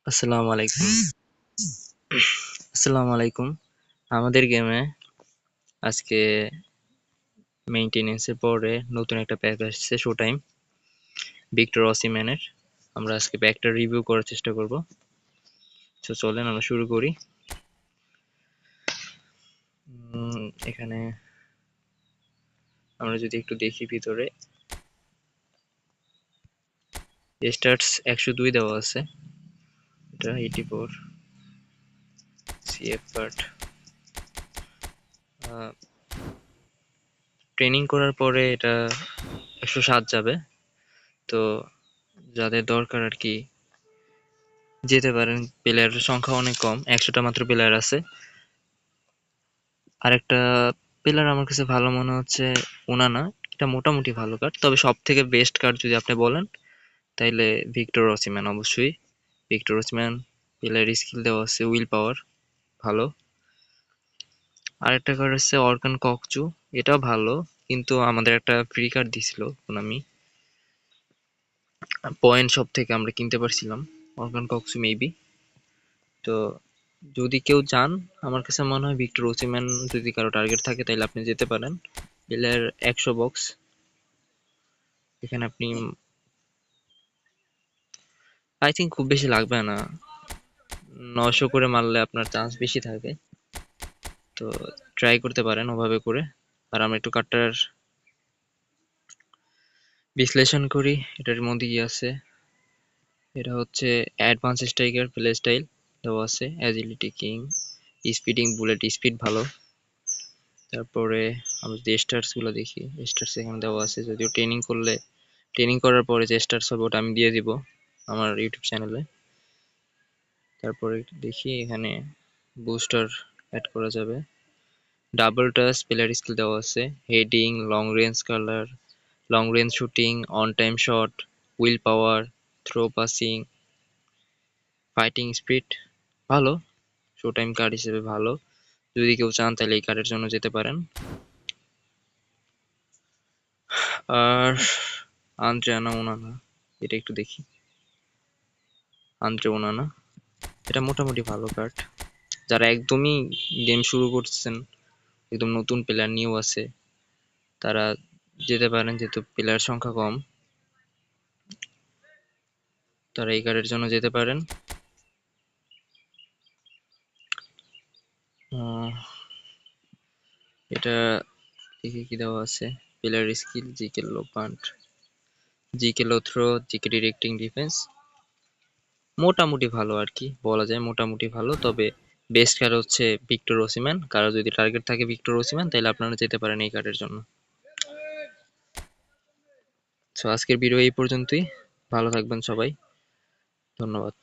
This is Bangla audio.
আসসালামু আলাইকুম। আসসালামু আলাইকুম। আমাদের গেমে আজকে মেইনটেনেন্সের পরে নতুন একটা প্যাক আসছে শো টাইম ভিক্টর অসিম্যানের। আমরা আজকে প্যাকটা রিভিউ করার চেষ্টা করব। তো চলেন আমরা শুরু করি। এখানে আমরা যদি একটু দেখি ভিতরে স্টার্টস 102 দেওয়া আছে, এটা 84 সিএফ কার্ড। ট্রেনিং করার পরে এটা 107 যাবে। তো যাদের দরকার আর কি যেতে পারেন। প্লেয়ারের সংখ্যা অনেক কম, 100টা মাত্র প্লেয়ার আছে। আরেকটা প্লেয়ার আমার কাছে ভালো মনে হচ্ছে ওনানা। এটা মোটামুটি ভালো কার্ড, তবে সব থেকে বেস্ট কার্ড যদি আপনি বলেন তাইলে ভিক্টর ওসিম্যান। অবশ্যই ভিক্টর ওসিম্যান। প্লেয়ার স্কিল দেওয়া আছে, উইল পাওয়ার ভালো। আরেকটা কার্ড হচ্ছে অর্কান ককচু, এটাও ভালো, কিন্তু আমাদের একটা ফ্রি কার্ড দিছিল কোনামি, পয়েন্ট সব থেকে আমরা কিনতে পারছিলাম অর্কান ককচু মেবি। তো যদি কেউ চান, আমার কাছে মনে হয় ভিক্টর ওসিম্যান যদি কারো টার্গেট থাকে তাহলে আপনি যেতে পারেন। Player 100 box. এখানে আপনি আই থিঙ্ক খুব বেশি লাগবে না, 900 করে মারলে আপনার চান্স বেশি থাকে। তো ট্রাই করতে পারেন ওভাবে করে। আর আমরা একটু কার্ডটার বিশ্লেষণ করি। এটার মধ্যে কি আছে, এটা হচ্ছে অ্যাডভান্স স্ট্রাইকার প্লে স্টাইল দেওয়া আছে, agility king, speeding bullet speed ভালো। তারপরে আমরা যদি স্টার্স গুলো দেখি, স্টার্স এখানে দেওয়া আছে, যদিও ট্রেনিং করার পরে যে স্টার্স হবে ওটা আমি দিয়ে দিব আমার ইউটিউব চ্যানেলে। তারপরে দেখি এখানে বুস্টার অ্যাড করা যাবে। ডাবল টাচ প্লেয়ার স্কিল দেওয়া আছে, heading, long range shooting, on time shot, will power, throw passing, fighting speed ভালো। শো টাইম কার্ড হিসেবে ভালো। যদি কেউ চান তাহলে এই কার্ডের জন্য যেতে পারেন। আর আন্দ্রে ওনানা, এটা একটু দেখি। আন্দ্রে ওনানা, এটা মোটামুটি ভালো কার্ড। যারা একদমই গেম শুরু করছেন, একদম নতুন প্লেয়ার নিউ আছে, তারা যেতে পারেন, যেহেতু প্লেয়ার সংখ্যা কম, তারা এই কার্ডের জন্য যেতে পারেন। এটা দেখি কি দেওয়া আছে, প্লেয়ার স্কিল, জিকে লো পান্ট, জিকে লো থ্রো, জিকে ডিরেক্টিং ডিফেন্স। মোটামুটি ভালো আর কি বলা যায়, মোটামুটি ভালো। তবে বেস্ট কার্ড হচ্ছে ভিক্টর ওসিম্যান। কারো যদি টার্গেট থাকে ভিক্টর ওসিম্যান তাহলে আপনারা যেতে পারেন এই কার্ডের জন্য। তো আজকের ভিডিও এই পর্যন্তই। ভালো থাকবেন সবাই, ধন্যবাদ।